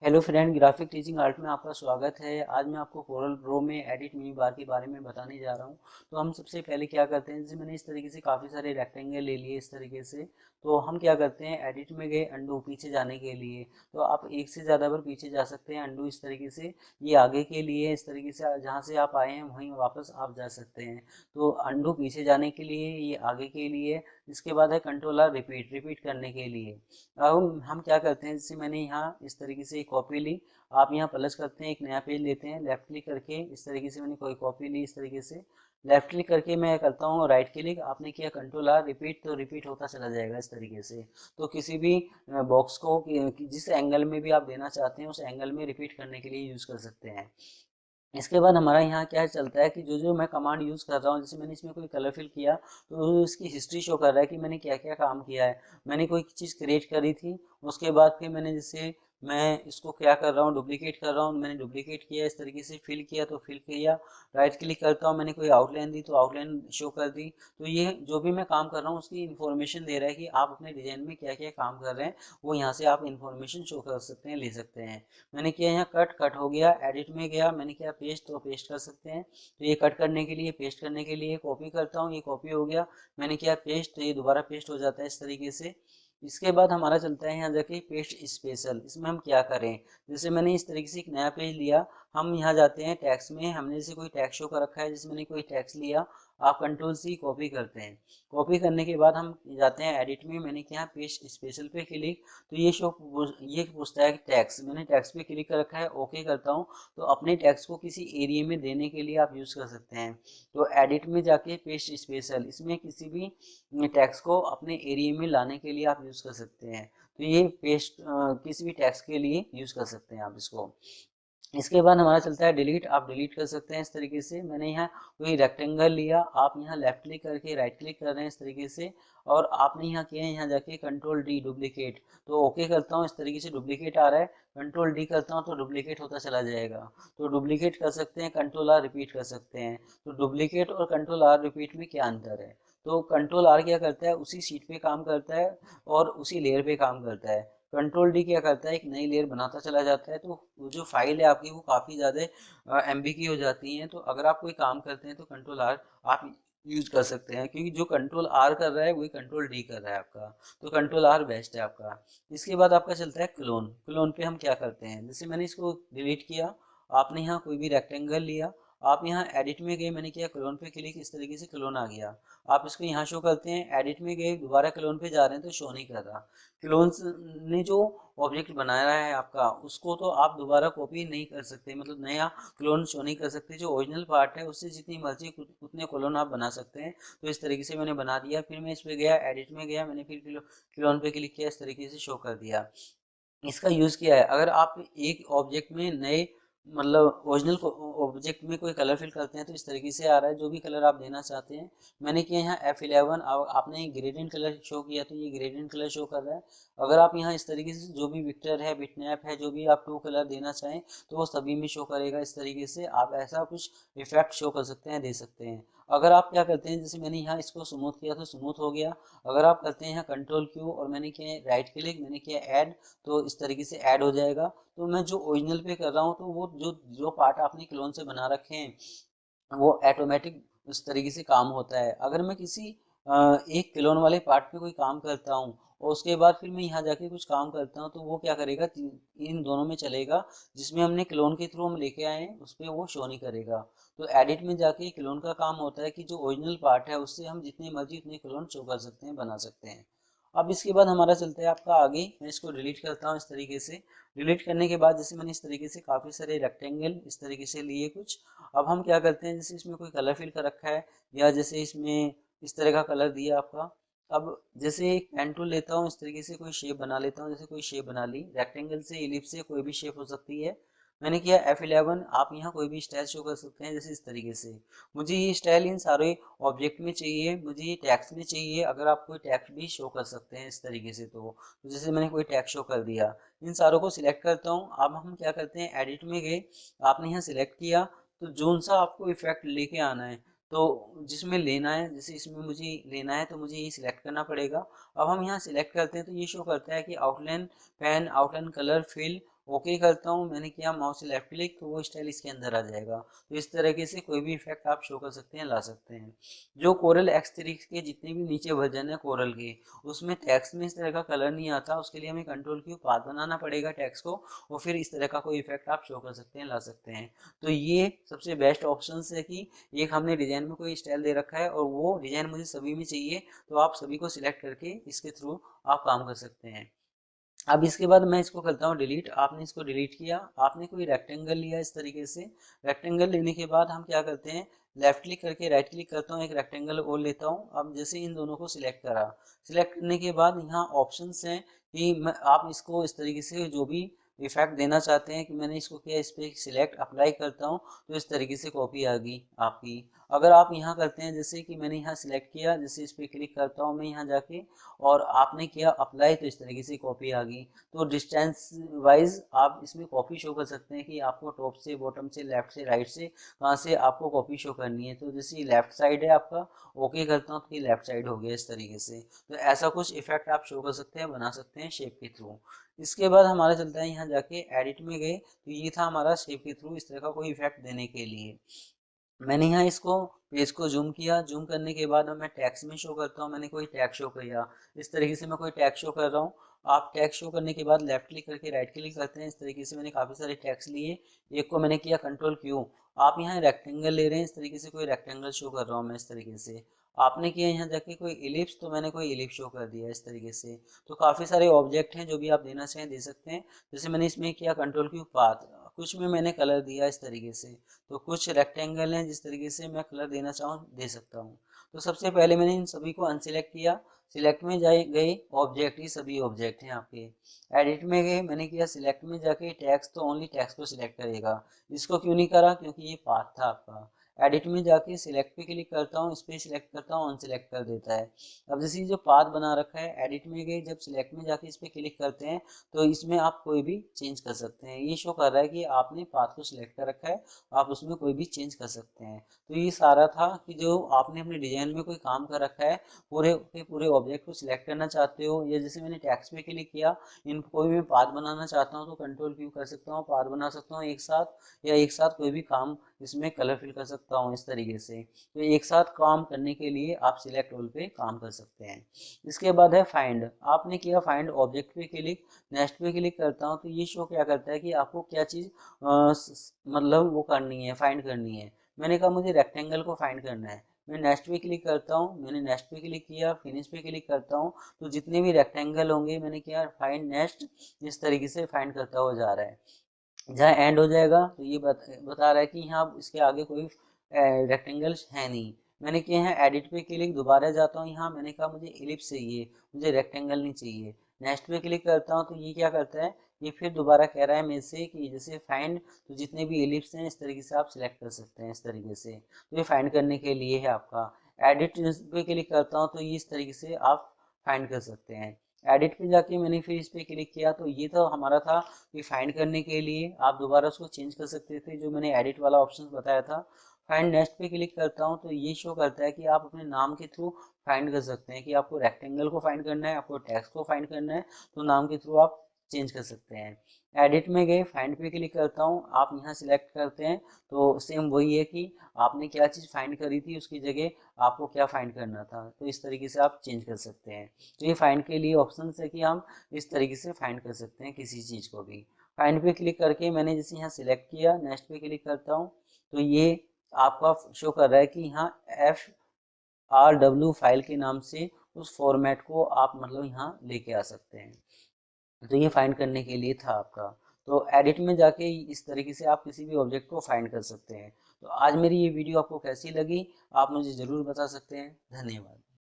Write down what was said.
Hello friend, graphic teaching art में आपका स्वागत है। आज मैं आपको कोरल ड्रॉ में एडिट मिनी बार के बारे में बताने जा रहा हूं। तो हम सबसे पहले क्या करते हैं, जैसे मैंने इस तरीके से काफ़ी सारे रेक्टेंगल ले लिए इस तरीके से। तो हम क्या करते हैं, एडिट में गए अंडू पीछे जाने के लिए। तो आप एक से ज़्यादा बार पीछे जा सकते हैं अंडू इस तरीके से। ये आगे के लिए इस तरीके से, जहाँ से आप आए हैं वहीं वापस आप जा सकते हैं। तो अंडू पीछे जाने के लिए, ये आगे के लिए। इसके बाद है कंट्रोल आर रिपीट रिपीट करने के लिए। अब हम क्या करते हैं, जैसे मैंने यहाँ इस तरीके से एक कॉपी ली। आप यहाँ प्लस करते हैं, एक नया पेज लेते हैं, लेफ्ट क्लिक करके इस तरीके से मैंने कोई कॉपी ली इस तरीके से। लेफ्ट क्लिक करके मैं करता हूँ राइट क्लिक, आपने किया कंट्रोल आर रिपीट, तो रिपीट होता चला जाएगा इस तरीके से। तो किसी भी बॉक्स को जिस एंगल में भी आप देना चाहते हैं उस एंगल में रिपीट करने के लिए यूज कर सकते हैं। इसके बाद हमारा यहाँ क्या चलता है कि जो जो मैं कमांड यूज़ कर रहा हूँ, जैसे मैंने इसमें कोई कलर फिल किया तो इसकी हिस्ट्री शो कर रहा है कि मैंने क्या क्या काम किया है। मैंने कोई चीज़ क्रिएट करी थी, उसके बाद फिर मैंने जैसे मैं इसको क्या कर रहा हूँ, डुप्लीकेट कर रहा हूँ, मैंने डुप्लीकेट किया इस तरीके से, फिल किया तो फिल किया। राइट क्लिक करता हूँ, मैंने कोई आउटलाइन दी तो आउटलाइन शो कर दी। तो ये जो भी मैं काम कर रहा हूँ उसकी इन्फॉर्मेशन दे रहा है कि आप अपने डिजाइन में क्या क्या काम कर रहे हैं। वो यहाँ से आप इन्फॉर्मेशन शो कर सकते हैं, ले सकते हैं। मैंने किया यहाँ कट, कट हो गया। एडिट में गया, मैंने किया पेस्ट, तो पेस्ट कर सकते हैं। तो ये कट करने के लिए, पेस्ट करने के लिए कॉपी करता हूँ, ये कॉपी हो गया। मैंने किया पेस्ट, तो ये दोबारा पेस्ट हो जाता है इस तरीके से। इसके बाद हमारा चलता है यहाँ जाके पेस्ट स्पेशल। इसमें हम क्या करें, जैसे मैंने इस तरीके से एक नया पेज लिया। हम यहाँ जाते हैं टैक्स में, हमने जैसे कोई टैक्स शो कर रखा है, जैसे मैंने कोई टैक्स लिया। आप कंट्रोल सी कॉपी करते हैं। कॉपी करने के बाद हम जाते हैं एडिट में, मैंने किया पेस्ट स्पेशल पे क्लिक। तो ये पूछता है कि टैक्स, मैंने टैक्स पे क्लिक कर रखा है, ओके करता हूँ। तो अपने टैक्स को किसी एरिया में देने के लिए आप यूज़ कर सकते हैं। तो एडिट में जाके पेस्ट स्पेशल, इसमें किसी भी टैक्स को अपने एरिया में लाने के लिए आप यूज़ कर सकते हैं। तो ये पेस्ट किसी भी टैक्स के लिए यूज़ कर सकते हैं आप इसको। इसके बाद हमारा चलता है डिलीट। आप डिलीट कर सकते हैं इस तरीके से। मैंने यहाँ कोई रेक्टेंगल लिया, आप यहाँ लेफ्ट क्लिक करके राइट क्लिक कर रहे हैं इस तरीके से। और आपने यहाँ किया है, यहाँ जाके कंट्रोल डी डुप्लीकेट। तो ओके करता हूँ, इस तरीके से डुप्लीकेट आ रहा है। कंट्रोल डी करता हूँ तो डुप्लीकेट होता चला जाएगा। तो डुप्लीकेट कर सकते हैं, कंट्रोल आर रिपीट कर सकते हैं। तो डुप्लीकेट और कंट्रोल आर रिपीट में क्या अंतर है, तो कंट्रोल आर क्या करता है, उसी शीट पे काम करता है और उसी लेयर पे काम करता है। कंट्रोल डी क्या करता है, एक नई लेयर बनाता चला जाता है। तो वो जो फाइल है आपकी वो काफ़ी ज़्यादा एमबी की हो जाती हैं। तो अगर आप कोई काम करते हैं तो कंट्रोल आर आप यूज कर सकते हैं, क्योंकि जो कंट्रोल आर कर रहा है वही कंट्रोल डी कर रहा है आपका। तो कंट्रोल आर बेस्ट है आपका। इसके बाद आपका चलता है क्लोन। क्लोन पे हम क्या करते हैं, जैसे मैंने इसको डिलीट किया। आपने यहाँ कोई भी रेक्टेंगल लिया, आप यहाँ एडिट में गए, मैंने किया क्लोन पे क्लिक, इस तरीके से क्लोन आ गया। आप इसको यहाँ शो करते हैं, एडिट में गए, दोबारा क्लोन पे जा रहे हैं तो शो नहीं कर रहा। क्लोन्स ने जो ऑब्जेक्ट बनाया है आपका, उसको तो आप दोबारा कॉपी नहीं कर सकते, मतलब नया क्लोन शो नहीं कर सकते। जो ओरिजिनल पार्ट है उससे जितनी मर्जी उतने क्लोन आप बना सकते हैं। तो इस तरीके से मैंने बना दिया। फिर मैं इस पे गया, एडिट में गया, मैंने फिर क्लोन पे क्लिक किया, इस तरीके से शो कर दिया। इसका यूज़ किया है, अगर आप एक ऑब्जेक्ट में नए, मतलब ओरिजिनल ऑब्जेक्ट में कोई कलर फिल करते हैं तो इस तरीके से आ रहा है, जो भी कलर आप देना चाहते हैं। मैंने किया यहाँ F11, आपने ग्रेडियंट कलर शो किया तो ये ग्रेडियंट कलर शो कर रहा है। अगर आप यहाँ इस तरीके से जो भी विक्टर है, बिटनैप है, जो भी आप टू कलर देना चाहें तो वो सभी में शो करेगा। इस तरीके से आप ऐसा कुछ इफेक्ट शो कर सकते हैं, दे सकते हैं। अगर आप क्या करते हैं, जैसे मैंने यहाँ इसको स्मूथ किया तो स्मूथ हो गया। अगर आप करते हैं यहाँ कंट्रोल क्यू और मैंने किया राइट क्लिक, मैंने किया ऐड, तो इस तरीके से ऐड हो जाएगा। तो मैं जो ओरिजिनल पे कर रहा हूँ तो वो जो जो पार्ट आपने क्लोन से बना रखे हैं वो ऑटोमेटिक उस तरीके से काम होता है। अगर मैं किसी एक क्लोन वाले पार्ट पे कोई काम करता हूँ और उसके बाद फिर मैं यहाँ जाके कुछ काम करता हूँ तो वो क्या करेगा, इन दोनों में चलेगा। जिसमें हमने क्लोन के थ्रू हम लेके आए हैं उस पर वो शो नहीं करेगा। तो एडिट में जाके क्लोन का काम होता है कि जो ओरिजिनल पार्ट है उससे हम जितने मर्जी उतने क्लोन शो कर सकते हैं, बना सकते हैं। अब इसके बाद हमारा चलता है आपका आगे। मैं इसको डिलीट करता हूँ इस तरीके से। डिलीट करने के बाद जैसे मैंने इस तरीके से काफ़ी सारे रेक्टेंगल इस तरीके से लिए कुछ। अब हम क्या करते हैं, जैसे इसमें कोई कलर फिल कर रखा है या जैसे इसमें इस तरह का कलर दिया आपका। अब जैसे एक पेन टूल लेता हूँ, इस तरीके से कोई शेप बना लेता हूँ। जैसे कोई शेप बना ली, रेक्टेंगल से, इलिप्स से, कोई भी शेप हो सकती है। मैंने किया F11। आप यहाँ कोई भी स्टाइल शो कर सकते हैं, जैसे इस तरीके से। मुझे ये स्टाइल इन सारे ऑब्जेक्ट में चाहिए, मुझे ये टैक्स में चाहिए। अगर आप कोई टैक्स भी शो कर सकते हैं इस तरीके से, तो जैसे मैंने कोई टैक्स शो कर दिया। इन सारों को सिलेक्ट करता हूँ। अब हम क्या करते हैं, एडिट में गए, आपने यहाँ सिलेक्ट किया। तो जोन सा आपको इफेक्ट लेके आना है, तो जिसमें लेना है, जैसे इसमें मुझे लेना है तो मुझे ये सिलेक्ट करना पड़ेगा। अब हम यहाँ सिलेक्ट करते हैं तो ये शो करता है कि outline pen, outline colour fill okay करता हूँ, मैंने किया माउस से लेफ्ट क्लिक, तो वो स्टाइल इसके अंदर आ जाएगा। तो इस तरीके से कोई भी इफेक्ट आप शो कर सकते हैं, ला सकते हैं। जो कोरल X3 के जितने भी नीचे वर्जन है कोरल के, उसमें टेक्स्ट में इस तरह का कलर नहीं आता, उसके लिए हमें कंट्रोल क्यू पाथ बनाना पड़ेगा टेक्स्ट को, और फिर इस तरह का कोई इफेक्ट आप शो कर सकते हैं, ला सकते हैं। तो ये सबसे बेस्ट ऑप्शन है कि एक हमने डिजाइन में कोई स्टाइल दे रखा है और वो डिजाइन मुझे सभी में चाहिए, तो आप सभी को सिलेक्ट करके इसके थ्रू आप काम कर सकते हैं। अब इसके बाद मैं इसको करता हूँ डिलीट। आपने इसको डिलीट किया, आपने कोई रेक्टेंगल लिया इस तरीके से। रेक्टेंगल लेने के बाद हम क्या करते हैं, लेफ्ट क्लिक करके राइट क्लिक करता हूँ, एक रेक्टेंगल और लेता हूँ। अब जैसे इन दोनों को सिलेक्ट करा, सिलेक्ट करने के बाद यहाँ ऑप्शंस हैं कि आप इसको इस तरीके से जो भी इफेक्ट देना चाहते हैं, कि मैंने इसको किया, इस पर सिलेक्ट अप्लाई करता हूँ, तो इस तरीके से कॉपी आ गई आपकी। अगर आप यहाँ करते हैं, जैसे कि मैंने यहाँ सिलेक्ट किया, जैसे इस पर क्लिक करता हूँ मैं यहाँ जाके, और आपने किया अप्लाई, तो इस तरीके से कॉपी आ गई। तो डिस्टेंस वाइज आप इसमें कॉपी शो कर सकते हैं कि आपको टॉप से बॉटम से लेफ्ट से राइट से कहाँ से आपको कॉपी शो करनी है। तो जैसे लेफ्ट साइड है आपका, ओके करता हूँ तो ये लेफ्ट साइड हो गया इस तरीके से। तो ऐसा कुछ इफेक्ट आप शो कर सकते हैं, बना सकते हैं शेप के थ्रू। इसके बाद हमारा चलता है, यहाँ जाके एडिट में गए, तो ये था हमारा शेप के थ्रू इस तरह का कोई इफेक्ट देने के लिए। मैंने यहाँ इसको पेज को जूम किया, जूम करने के बाद मैं टैक्स में शो करता हूँ, मैंने कोई टैग शो किया, इस तरीके से मैं कोई टैग शो कर रहा हूँ। आप टैग शो करने के बाद लेफ्ट क्लिक करके राइट क्लिक करते हैं, इस तरीके से मैंने काफ़ी सारे टैग्स लिए। एक को मैंने किया कंट्रोल क्यू। आप यहाँ रेक्टेंगल ले रहे हैं, इस तरीके से कोई रेक्टेंगल शो कर रहा हूँ मैं इस तरीके से। आपने किया यहाँ जाके कोई इलिप्स, तो मैंने कोई इलिप्स शो कर दिया इस तरीके से। तो काफ़ी सारे ऑब्जेक्ट हैं, जो भी आप देना चाहें दे सकते हैं। जैसे मैंने इसमें किया कंट्रोल क्यू पाथ, कुछ में मैंने कलर दिया इस तरीके से। तो कुछ रेक्टेंगल हैं जिस तरीके से मैं कलर देना चाहूँ दे सकता हूँ। तो सबसे पहले मैंने इन सभी को अनसिलेक्ट किया, सिलेक्ट में जाए गए, ऑब्जेक्ट, ही सभी ऑब्जेक्ट हैं आपके। एडिट में गए, मैंने किया सिलेक्ट में जाके टैक्स, तो ओनली टैक्स को सिलेक्ट करेगा। इसको क्यों नहीं करा, क्योंकि ये पाथ था आपका। एडिट में जाके सिलेक्ट पे क्लिक करता हूँ, इस पर सिलेक्ट करता हूँ, अनसिलेक्ट कर देता है। अब जैसे जो पाथ बना रखा है, एडिट में गए, जब सिलेक्ट में जाके इस पर क्लिक करते हैं, तो इसमें आप कोई भी चेंज कर सकते हैं। ये शो कर रहा है कि आपने पाथ को सिलेक्ट कर रखा है, आप उसमें कोई भी चेंज कर सकते हैं। तो ये सारा था कि जो आपने अपने डिजाइन में कोई काम कर रखा है, पूरे के पूरे ऑब्जेक्ट को सिलेक्ट करना चाहते हो, या जैसे मैंने टेक्स्ट पे क्लिक किया, इनको कोई भी पाथ बनाना चाहता हूँ, तो कंट्रोल क्यू कर सकता हूँ, पाथ बना सकता हूँ एक साथ, या एक साथ कोई भी काम इसमें कलर फिल कर सकता हूँ इस तरीके से। तो एक साथ काम करने के लिए आप सिलेक्ट ऑल पे काम कर सकते हैं। इसके बाद है फाइंड। आपने किया फाइंड, ऑब्जेक्ट पे क्लिक, नेक्स्ट पे क्लिक करता हूँ, तो ये शो क्या करता है कि आपको क्या चीज़ मतलब वो करनी है, फाइंड करनी है। मैंने कहा मुझे रेक्टेंगल को फाइंड करना है, मैं नेक्स्ट पे क्लिक करता हूँ, मैंने नेक्स्ट पे क्लिक किया, फिनिश पे क्लिक करता हूँ, तो जितने भी रेक्टेंगल होंगे, मैंने किया फाइंड नेक्स्ट, इस तरीके से फाइंड करता हुआ जा रहा है। जहाँ एंड हो जाएगा, तो ये बता रहा है कि यहाँ इसके आगे कोई रेक्टेंगल है नहीं। मैंने किया है एडिट पे क्लिक, दोबारा जाता हूँ, यहाँ मैंने कहा मुझे एलिप्स चाहिए, मुझे रेक्टेंगल नहीं चाहिए। नेक्स्ट पे क्लिक करता हूँ, तो ये क्या करता है, ये फिर दोबारा कह रहा है मेरे से कि जैसे फाइंड, तो जितने भी एलिप्स हैं इस तरीके से आप सिलेक्ट कर सकते हैं इस तरीके से। तो ये फाइंड करने के लिए है आपका। एडिट पे क्लिक करता हूँ, तो ये इस तरीके से आप फाइंड कर सकते हैं। एडिट पे जाके मैंने फिर इस पे क्लिक किया, तो ये तो हमारा था कि फाइंड करने के लिए। आप दोबारा उसको चेंज कर सकते थे, जो मैंने एडिट वाला ऑप्शन बताया था। फाइंड नेक्स्ट पे क्लिक करता हूँ, तो ये शो करता है कि आप अपने नाम के थ्रू फाइंड कर सकते हैं, कि आपको रेक्टेंगल को फाइंड करना है, आपको टेक्स्ट को फाइंड करना है, तो नाम के थ्रू आप चेंज कर सकते हैं। एडिट में गए, फाइंड पे क्लिक करता हूँ, आप यहाँ सिलेक्ट करते हैं, तो सेम वही है कि आपने क्या चीज़ फाइंड करी थी, उसकी जगह आपको क्या फाइंड करना था, तो इस तरीके से आप चेंज कर सकते हैं। तो ये फाइंड के लिए ऑप्शन है कि हम इस तरीके से फाइंड कर सकते हैं किसी चीज़ को भी। फाइंड पे क्लिक करके मैंने जैसे यहाँ सिलेक्ट किया, नेक्स्ट पे क्लिक करता हूँ, तो ये आपका शो कर रहा है कि यहाँ FRW फाइल के नाम से उस फॉर्मेट को आप मतलब यहाँ लेके आ सकते हैं। तो ये फाइंड करने के लिए था आपका। तो एडिट में जाके इस तरीके से आप किसी भी ऑब्जेक्ट को फाइंड कर सकते हैं। तो आज मेरी ये वीडियो आपको कैसी लगी, आप मुझे ज़रूर बता सकते हैं। धन्यवाद।